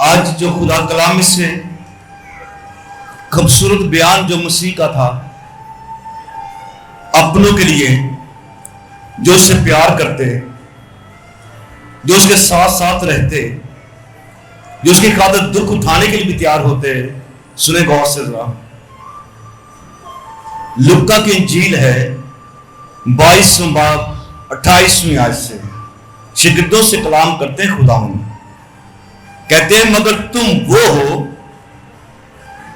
آج جو خدا کلام سے خوبصورت بیان جو مسیح کا تھا اپنوں کے لیے جو اسے پیار کرتے، جو اس کے ساتھ ساتھ رہتے، جو اس کی خاطر دکھ اٹھانے کے لیے بھی تیار ہوتے، سنیں غور سے ذرا۔ لوکا کی انجیل ہے 22 باب 28ویں آیت سے شاگردوں سے کلام کرتے ہیں خداوند، کہتے ہیں مگر تم وہ ہو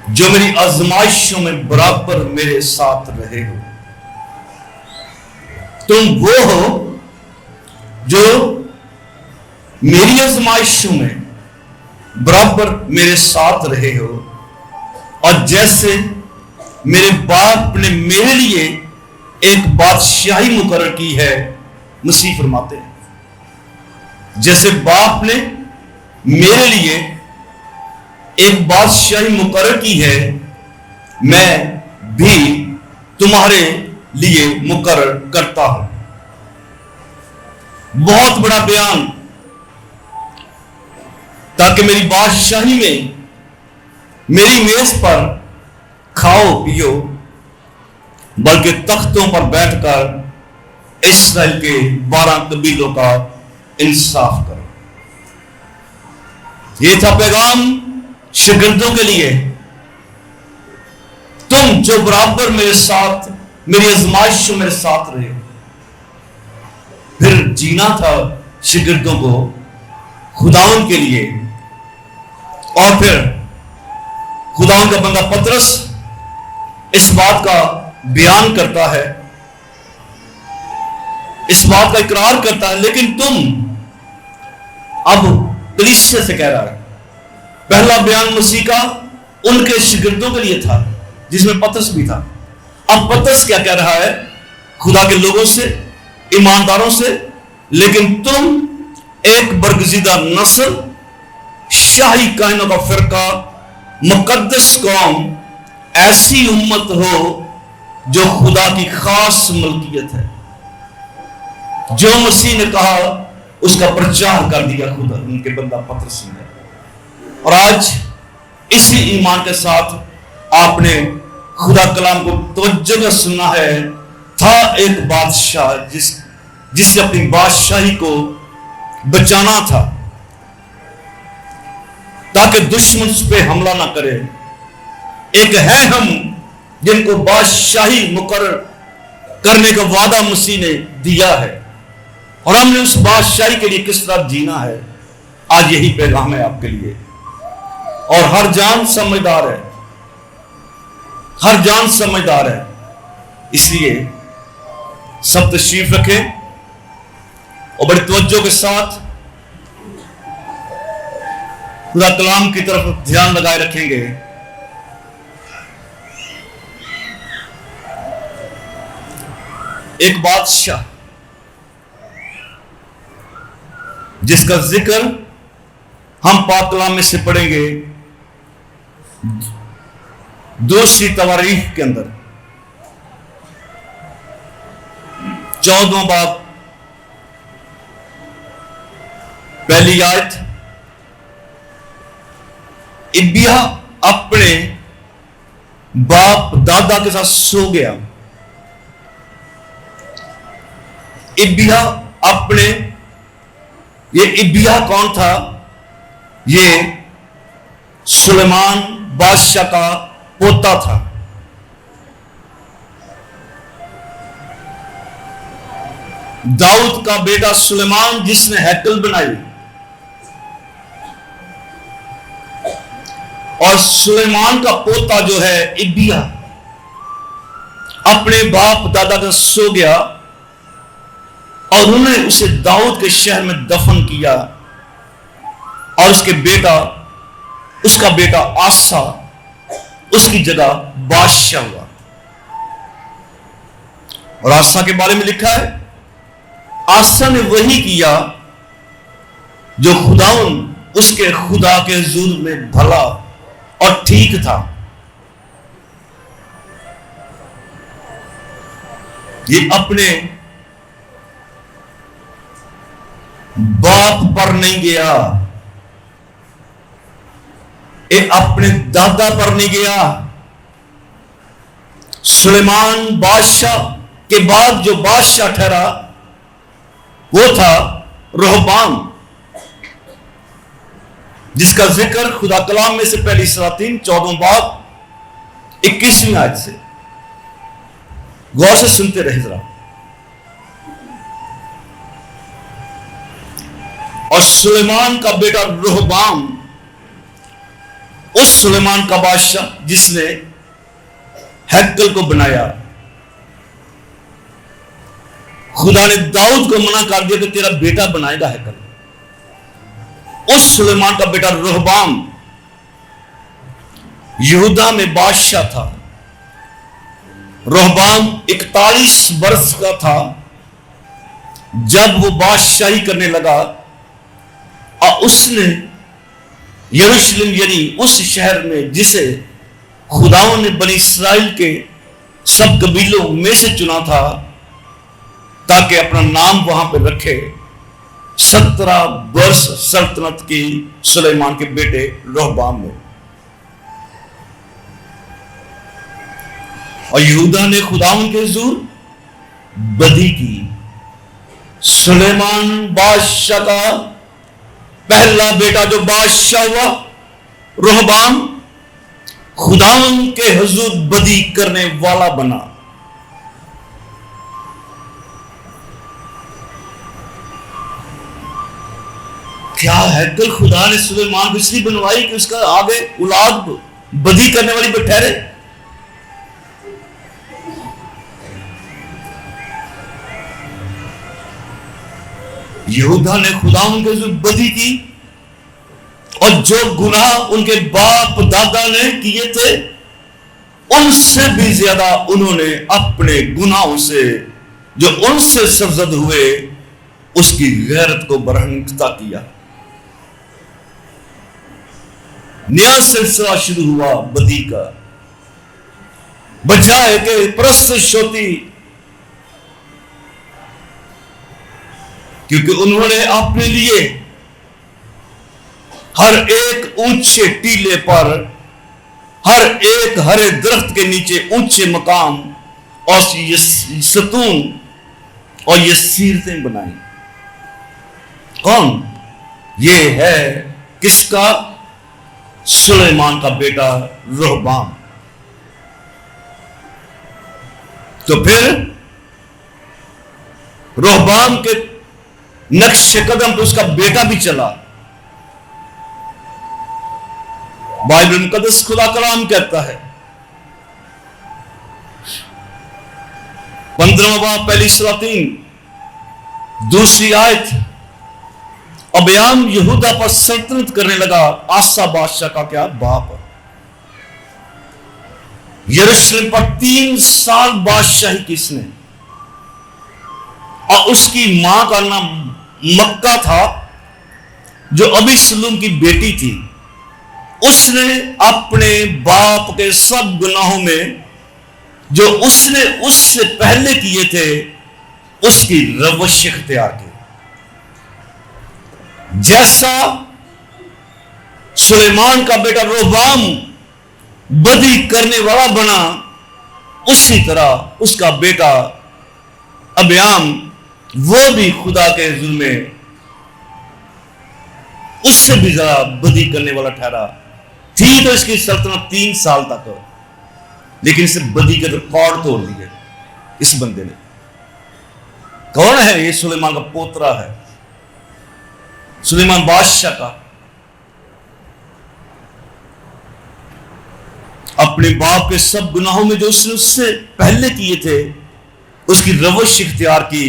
جو میری آزمائشوں میں برابر میرے ساتھ رہے ہو۔ تم وہ ہو جو میری آزمائشوں میں برابر میرے ساتھ رہے ہو، اور جیسے میرے باپ نے میرے لیے ایک بادشاہی مقرر کی ہے، مسیح فرماتے ہیں جیسے باپ نے میرے لیے ایک بادشاہی مقرر کی ہے، میں بھی تمہارے لیے مقرر کرتا ہوں۔ بہت بڑا بیان، تاکہ میری بادشاہی میں میری میز پر کھاؤ پیو، بلکہ تختوں پر بیٹھ کر اسرائیل کے 12 قبیلوں کا انصاف کرو۔ یہ تھا پیغام شاگردوں کے لیے، تم جو برابر میرے ساتھ میری آزمائشوں میرے ساتھ رہے۔ پھر جینا تھا شاگردوں کو خداوند کے لیے، اور پھر خداوند کا بندہ پطرس اس بات کا بیان کرتا ہے، اس بات کا اقرار کرتا ہے، لیکن تم اب کلیسیا سے کہہ رہا ہے۔ پہلا بیان مسیح کا ان کے شاگردوں کے لیے تھا جس میں پطرس بھی تھا۔ اب پطرس کیا کہہ رہا ہے خدا کے لوگوں سے، ایمانداروں سے، لیکن تم ایک برگزیدہ نسل، شاہی کائنوں کا فرقہ، مقدس قوم، ایسی امت ہو جو خدا کی خاص ملکیت ہے۔ جو مسیح نے کہا اس کا پرچار کر دیا خدا ان کے بندہ پطرس نے۔ اور آج اسی ایمان کے ساتھ آپ نے خدا کلام کو توجہ سے سننا ہے۔ تھا ایک بادشاہ جس سے اپنی بادشاہی کو بچانا تھا تاکہ دشمن اس پہ حملہ نہ کرے۔ ایک ہے ہم جن کو بادشاہی مقرر کرنے کا وعدہ مسیح نے دیا ہے، اور ہم نے اس بادشاہی کے لیے کس طرح جینا ہے۔ آج یہی پیغام ہے آپ کے لیے، اور ہر جان سمجھدار ہے، ہر جان سمجھدار ہے، اس لیے سب تشریف رکھیں اور بڑی توجہ کے ساتھ خدا کلام کی طرف دھیان لگائے رکھیں گے۔ ایک بادشاہ جس کا ذکر ہم پاک کلام میں سے پڑھیں گے دوسری تواریخ کے اندر 14واں باب پہلی آیت۔ ابیا اپنے باپ دادا کے ساتھ سو گیا۔ ابیا اپنے، یہ ابیا کون تھا؟ یہ سلیمان بادشاہ کا پوتا تھا۔ داؤد کا بیٹا سلیمان جس نے ہیکل بنائی، اور سلیمان کا پوتا جو ہے ابیا اپنے باپ دادا کا سو گیا، اور انہوں نے اسے داؤد کے شہر میں دفن کیا، اور اس کا بیٹا آسا اس کی جگہ بادشاہ ہوا۔ اور آسا کے بارے میں لکھا ہے آسا نے وہی کیا جو خداوند اس کے خدا کے حضور میں بھلا اور ٹھیک تھا۔ یہ اپنے باپ پر نہیں گیا، اپنے دادا پر نہیں گیا. سلیمان بادشاہ کے بعد جو بادشاہ ٹھہرا وہ تھا رہبام، جس کا ذکر خدا کلام میں سے پہلی سلاطین 14 باب 21ویں آیت سے. غور سے سنتے رہے ذرا. اور سلیمان کا بیٹا رہبام اس سلیمان کا بادشاہ جس نے ہیکل کو بنایا. خدا نے داؤد کو منع کر دیا کہ تیرا بیٹا بنائے گا ہیکل. اس سلیمان کا بیٹا رہبام یہودا میں بادشاہ تھا. رہبام 41 برس کا تھا جب وہ بادشاہی کرنے لگا، اور اس نے یروشلم یعنی اس شہر میں جسے خداوند نے بنی اسرائیل کے سب قبیلوں میں سے چنا تھا تاکہ اپنا نام وہاں پہ رکھے، 17 برس سلطنت کی سلیمان کے بیٹے رہبام میں. اور یہودا نے خداوند کے حضور بدی کی. سلیمان بادشاہ کا پہلا بیٹا جو بادشاہ ہوا رہبام خداوند کے حضور بدی کرنے والا بنا. کیا ہیکل خدا نے سلیمان کو اس لیے بنوائی کہ اس کا آگے اولاد بدی کرنے والی پہ ٹھہرے؟ یہودا نے خداوند کے حضور بدی کی، اور جو گناہ ان کے باپ دادا نے کیے تھے ان سے بھی زیادہ انہوں نے اپنے گناہوں سے جو ان سے سرزد ہوئے اس کی غیرت کو برہنتا کیا. نیا سلسلہ شروع ہوا بدی کا. بجائے کہ پرستش ہوتی، کیونکہ انہوں نے اپنے لیے ہر ایک اونچے ٹیلے پر، ہر ایک ہرے درخت کے نیچے اونچے مقام اور ستون اور یہ سیرتیں بنائیں. کون؟ یہ ہے کس کا؟ سلیمان کا بیٹا رہبام. تو پھر رہبام کے نقش قدم پہ اس کا بیٹا بھی چلا. بائبل مقدس خدا کلام کہتا ہے 15واں باب پہلی سلاطین 2 آیت، ابیام یہودا پر سلطنت کرنے لگا. آسا بادشاہ کا کیا باپ. یروشلم پر 3 سال بادشاہی کی اس نے، اور اس کی ماں کا نام مکہ تھا جو ابی سلوم کی بیٹی تھی. اس نے اپنے باپ کے سب گناہوں میں جو اس نے اس سے پہلے کیے تھے اس کی روش اختیار کی. جیسا سلیمان کا بیٹا رہبام بدی کرنے والا بنا، اسی طرح اس کا بیٹا ابیام وہ بھی خدا کے حضور میں اس سے بھی زیادہ بدی کرنے والا ٹھہرا. تھی تو اس کی سلطنت 3 سال تک، لیکن اسے بدی کے ریکارڈ توڑ دیے اس بندے نے. کون ہے یہ؟ سلیمان کا پوترا ہے، سلیمان بادشاہ کا. اپنے باپ کے سب گناہوں میں جو اس نے اس سے پہلے کیے تھے اس کی روش اختیار کی،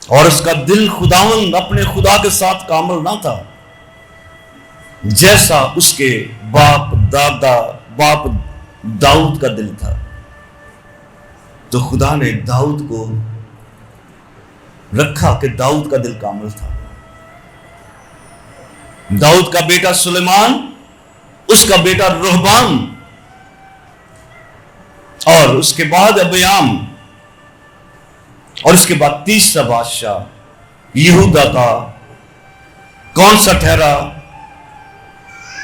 اور اس کا دل خداوند اپنے خدا کے ساتھ کامل نہ تھا جیسا اس کے باپ داؤد کا دل تھا. تو خدا نے داؤد کو رکھا کہ داؤد کا دل کامل تھا. داؤد کا بیٹا سلیمان، اس کا بیٹا رہبام، اور اس کے بعد ابیام، اور اس کے بعد تیسرا بادشاہ یہودا کا کون سا ٹھہرا؟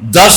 10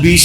20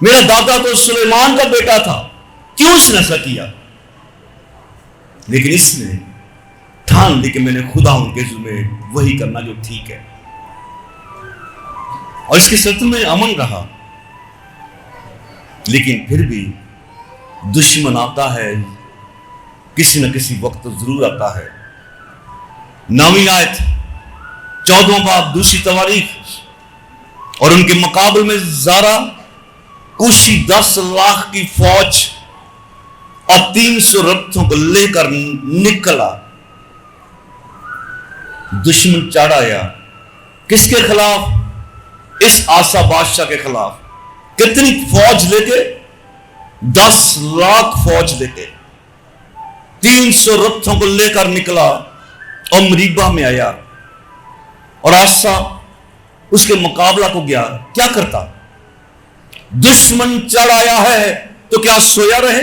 میرا دادا تو سلیمان کا بیٹا تھا، کیوں اس نے ایسا کیا؟ لیکن اس نے ٹھان لی کہ میں نے خدا ان کے ذمہ وہی کرنا جو ٹھیک ہے، اور اس کی سرحد میں امن رہا۔ لیکن پھر بھی دشمن آتا ہے، کسی نہ کسی وقت ضرور آتا ہے۔ 9ویں آیت 14 باب 2 تواریخ، اور ان کے مقابل میں زارا کوشی 10 لاکھ کی فوج اور 300 رتھوں کو لے کر نکلا۔ دشمن چڑھ آیا، کس کے خلاف؟ اس آسا بادشاہ کے خلاف۔ کتنی فوج لے کے؟ 10 لاکھ فوج لے کے 300 رتھوں کو لے کر نکلا اور مریبہ میں آیا، اور آسا اس کے مقابلہ کو گیا۔ کیا کرتا؟ دشمن چڑھ آیا ہے تو کیا سویا رہے؟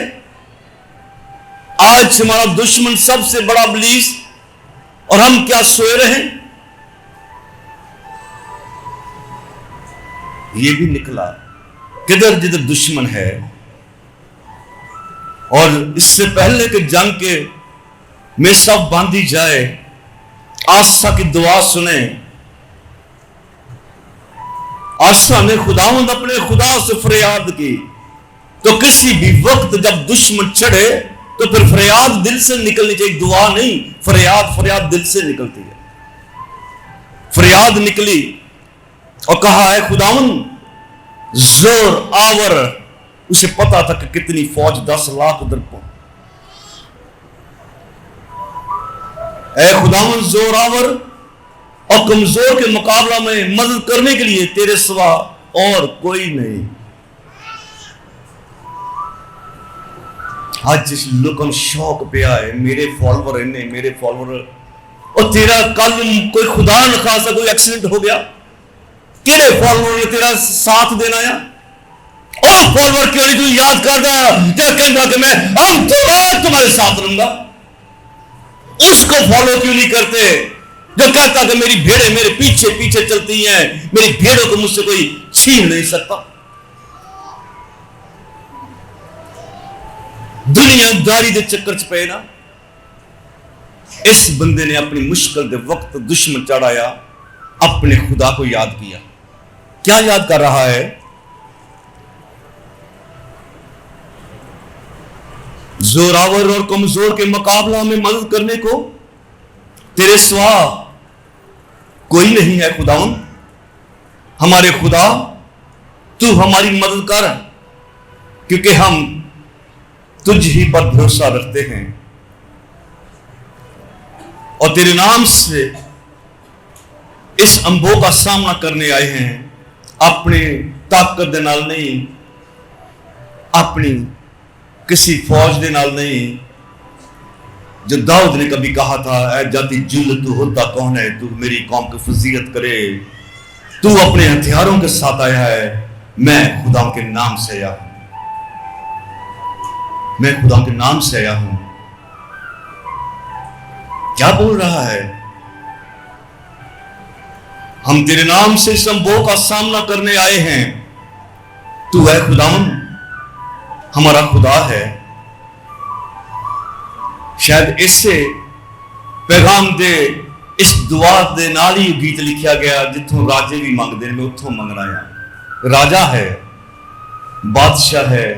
آج ہمارا دشمن سب سے بڑا ابلیس، اور ہم کیا سوئے رہیں؟ یہ بھی نکلا کدھر جدھر دشمن ہے۔ اور اس سے پہلے کہ جنگ کے میں سب باندھی جائے، آسا کی دعا سنیں۔ آسا نے خداوند اپنے خدا سے فریاد کی، تو کسی بھی وقت جب دشمن چڑھے تو پھر فریاد دل سے نکلنی چاہیے، دعا نہیں، فریاد دل سے نکلتی ہے۔ فریاد نکلی اور کہا ہے خداوند زور آور۔ اسے پتا تھا کہ کتنی فوج 10 لاکھ ادھر پہنچ۔ اے خداوند زور آور اور کمزور کے مقابلہ میں مدد کرنے کے لیے تیرے سوا اور کوئی نہیں۔ آج جس لوگوں شوق پہ آئے، میرے فالوور ہیں، میرے فالوور، اور تیرا کل کوئی خدا نہ خاصا کوئی ایکسیڈنٹ ہو گیا، کیڑے فالوور نے تیرا ساتھ دینا یا اور فالوور کیوں نہیں تو یاد کردا جو کہندا کہ میں ہم تو تمہارے ساتھ رہوں گا؟ اس کو فالو کیوں نہیں کرتے جو کہتا کہ میری بھیڑیں میرے پیچھے پیچھے چلتی ہیں، میری بھیڑوں کو مجھ سے کوئی چھین نہیں سکتا؟ دنیا داری دے چکر چ پے نا۔ اس بندے نے اپنی مشکل دے وقت دشمن چڑھایا، اپنے خدا کو یاد کیا۔ کیا یاد کر رہا ہے؟ زوراور اور کمزور کے مقابلہ میں مدد کرنے کو تیرے سوا کوئی نہیں ہے خداوند۔ ہمارے خدا تو ہماری مدد کر، کیونکہ ہم تجھ ہی پر بھروسہ رکھتے ہیں، اور تیرے نام سے اس انبو کا سامنا کرنے آئے ہیں، اپنی طاقت دے نال نہیں، اپنی کسی فوج دے نال نہیں۔ جو داؤد نے کبھی کہا تھا، اے جاتی جل تو ہوتا کون ہے تو میری قوم کی فضیلت کرے، تو اپنے ہتھیاروں کے ساتھ آیا ہے، میں خدا کے نام سے آیا ہوں، میں خدا کے نام سے آیا ہوں۔ کیا بول رہا ہے؟ ہم تیرے نام سے اس انبو کا سامنا کرنے آئے ہیں، تو ہے خداوند، ہمارا خدا ہے۔ شاید اس سے پیغام دے اس دعا دے نال ہی گیت لکھیا گیا، جتوں راجے بھی منگ دے، میں اتوں منگنا ہے۔ راجہ ہے، بادشاہ ہے،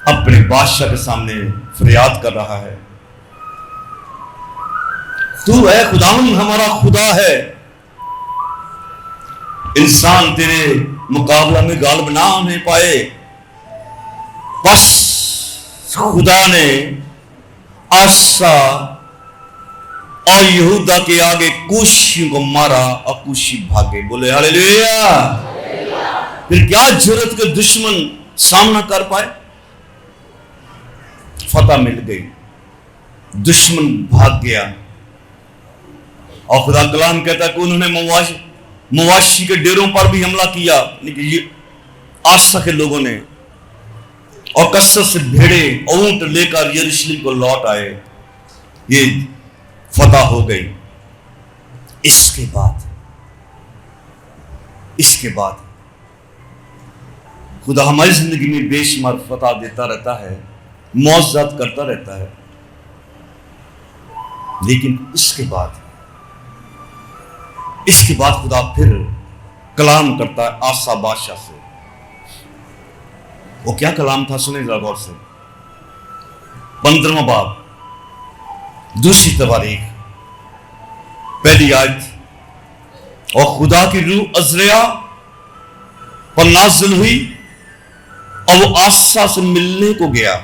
اپنے بادشاہ کے سامنے فریاد کر رہا ہے، تو ہے خداوند، ہمارا خدا ہے۔ انسان تیرے مقابلہ میں غالب نہ ہونے پائے، بس خدا نے آسا اور یہودا کے آگے کوشیوں کو مارا اور کوشی بھاگے۔ بولے ہاللیلویا۔ پھر کیا جرت کے دشمن سامنا کر پائے؟ فتح مل گئی، دشمن بھاگ گیا، اور خدا کلام کہتا ہے کہ انہوں نے مواشی کے ڈیروں پر بھی حملہ کیا، لیکن یہ آسا کے لوگوں نے، اور کثرت سے بھیڑے اونٹ لے کر یروشلم کو لوٹ آئے، یہ فتح ہو گئی۔ اس کے بعد خدا ہماری زندگی میں بے شمار فتح دیتا رہتا ہے، معجزات کرتا رہتا ہے، لیکن اس کے بعد خدا پھر کلام کرتا ہے آسا بادشاہ سے۔ وہ کیا کلام تھا؟ سنیں ذرا غور سے۔ 15واں باب، دوسری تواریخ، پہلی آیت۔ اور خدا کی روح عزریا پر نازل ہوئی اور وہ آسا سے ملنے کو گیا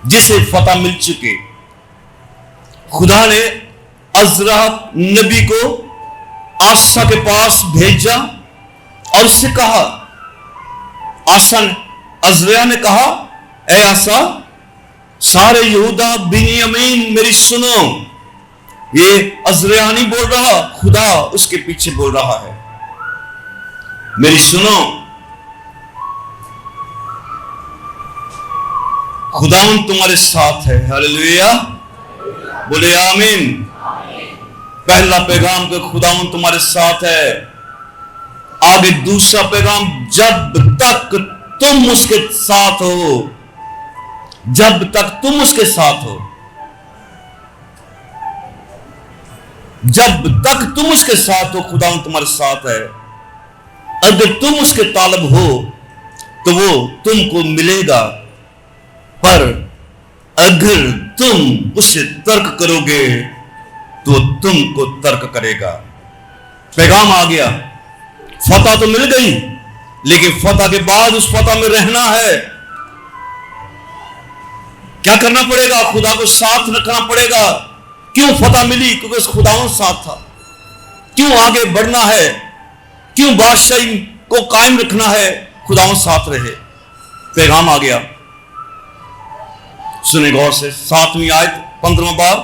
جسے فتح مل چکے۔ خدا نے عزرا نبی کو آسا کے پاس بھیجا اور اس سے کہا، عزرا نے کہا، اے آسا، سارے یہودا بنیامین میری سنو۔ یہ عزرا نہیں بول رہا، خدا اس کے پیچھے بول رہا ہے، میری سنو، خداوند تمہارے ساتھ ہے۔ ہاللیلویا، بولے آمین۔ پہلا پیغام کہ خداوند تمہارے ساتھ ہے۔ آگے دوسرا پیغام، جب تک تم اس کے ساتھ ہو، جب تک تم اس کے ساتھ ہو، جب تک تم اس کے ساتھ ہو خداوند تمہارے ساتھ ہے۔ اگر تم اس کے طالب ہو تو وہ تم کو ملے گا، پر اگر تم اسے ترک کرو گے تو وہ تم کو ترک کرے گا۔ پیغام آ گیا، فتح تو مل گئی، لیکن فتح کے بعد اس فتح میں رہنا ہے۔ کیا کرنا پڑے گا؟ خدا کو ساتھ رکھنا پڑے گا۔ کیوں فتح ملی؟ کیونکہ اس خداوند ساتھ تھا۔ کیوں آگے بڑھنا ہے؟ کیوں بادشاہی کو قائم رکھنا ہے؟ خداوند ساتھ رہے۔ پیغام آ گیا، سنیں غور سے، 7ویں آیت، 15واں باب۔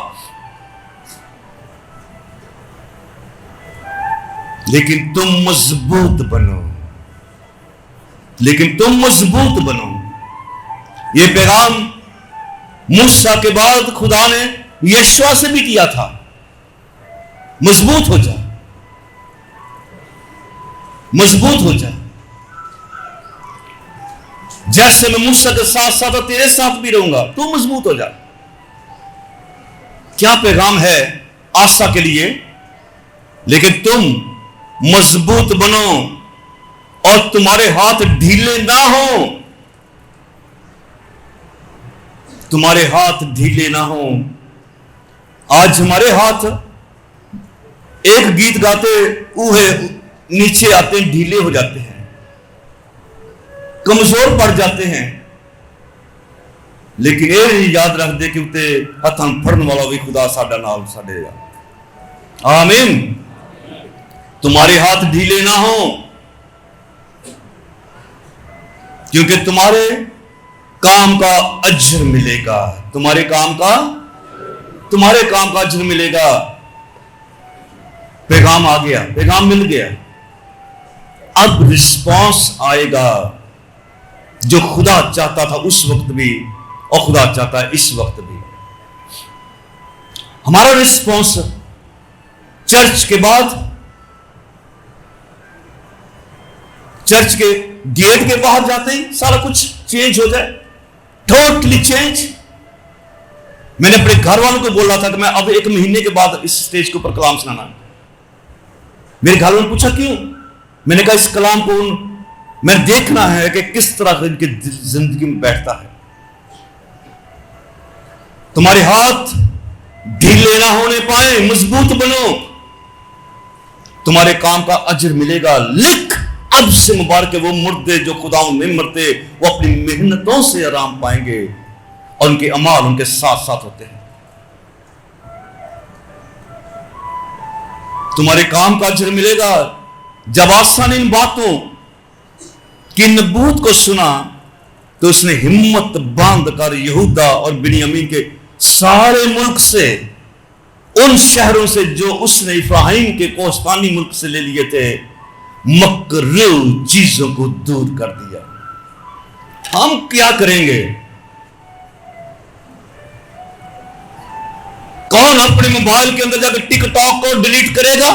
لیکن تم مضبوط بنو، لیکن تم مضبوط بنو۔ یہ پیغام موسیٰ کے بعد خدا نے یشوع سے بھی کیا تھا، مضبوط ہو جا، مضبوط ہو جا، جیسے میں موسیٰ کے ساتھ ساتھ تیرے ساتھ بھی رہوں گا، تو مضبوط ہو جا۔ کیا پیغام ہے آسا کے لیے؟ لیکن تم مضبوط بنو اور تمہارے ہاتھ ڈھیلے نہ ہوں، تمہارے ہاتھ ڈھیلے نہ ہوں۔ آج ہمارے ہاتھ ایک گیت گاتے اوہے نیچے آتے ہیں، ڈھیلے ہو جاتے ہیں، کمزور پڑ جاتے ہیں۔ لیکن یہ یاد رکھ دے کہ اتنے ہاتھاں پھڑن والا بھی خدا ساڈا نال ساڈے گا۔ آمین۔ تمہارے ہاتھ ڈھیلے نہ ہوں، کیونکہ تمہارے کام کا اجر ملے گا، تمہارے کام کا اجر ملے گا۔ پیغام آ گیا، پیغام مل گیا، اب رسپانس آئے گا جو خدا چاہتا تھا اس وقت بھی اور خدا چاہتا ہے اس وقت بھی۔ ہمارا رسپانس چرچ کے بعد، چرچ کے گیٹ کے باہر جاتے ہی سارا کچھ چینج ہو جائے، ٹوٹلی چینج۔ میں نے اپنے گھر والوں کو بولا تھا کہ میں اب 1 مہینے کے بعد اس سٹیج کے اوپر کلام سنانا ہے۔ میرے گھر والوں نے پوچھا کیوں؟ میں نے کہا اس کلام کو میں دیکھنا ہے کہ کس طرح ان کی زندگی میں بیٹھتا ہے۔ تمہارے ہاتھ ڈھیلے نہ ہونے پائیں، مضبوط بنو، تمہارے کام کا اجر ملے گا۔ لکھ اب سے مبارک وہ مردے جو خداوند میں مرتے، وہ اپنی محنتوں سے آرام پائیں گے اور ان کے اعمال ان کے ساتھ ساتھ ہوتے ہیں۔ تمہارے کام کا اجر ملے گا۔ جب آسا نے ان باتوں کی نبوت کو سنا تو اس نے ہمت باندھ کر یہودا اور بنیامین کے سارے ملک سے، ان شہروں سے جو اس نے افراہیم کے کوہستانی ملک سے لے لیے تھے، مکروہ چیزوں کو دور کر دیا۔ ہم کیا کریں گے؟ کون اپنے موبائل کے اندر جا کے ٹک ٹاک کو ڈیلیٹ کرے گا؟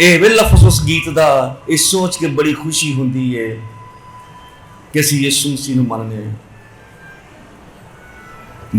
ਇਹ ਵੇ ਲਫ਼ਜ਼ ਉਸ ਗੀਤ ਦਾ ਇਹ ਸੋਚ ਕੇ ਬੜੀ ਖੁਸ਼ੀ ਹੁੰਦੀ ਹੈ ਕਿ ਅਸੀਂ ਯਿਸੂ ਮਸੀਹ ਨੂੰ ਮੰਨਦੇ ਹਾਂ।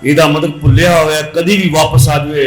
ਇਹਦਾ ਮਤਲਬ ਭੁੱਲਿਆ ਹੋਇਆ ਕਦੀ ਵੀ ਵਾਪਸ ਆ ਜਾਵੇ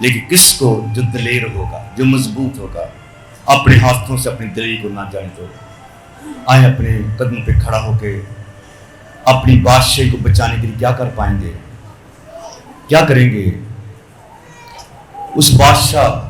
لیکن کس کو جو دلیر ہوگا, جو مضبوط ہوگا, اپنے ہاتھوں سے اپنی دلیری کو نہ جانے دو. آئیں اپنے قدموں پہ کھڑا ہو کے اپنی بادشاہی کو بچانے کے لیے کیا کر پائیں گے, کیا کریں گے؟ اس بادشاہ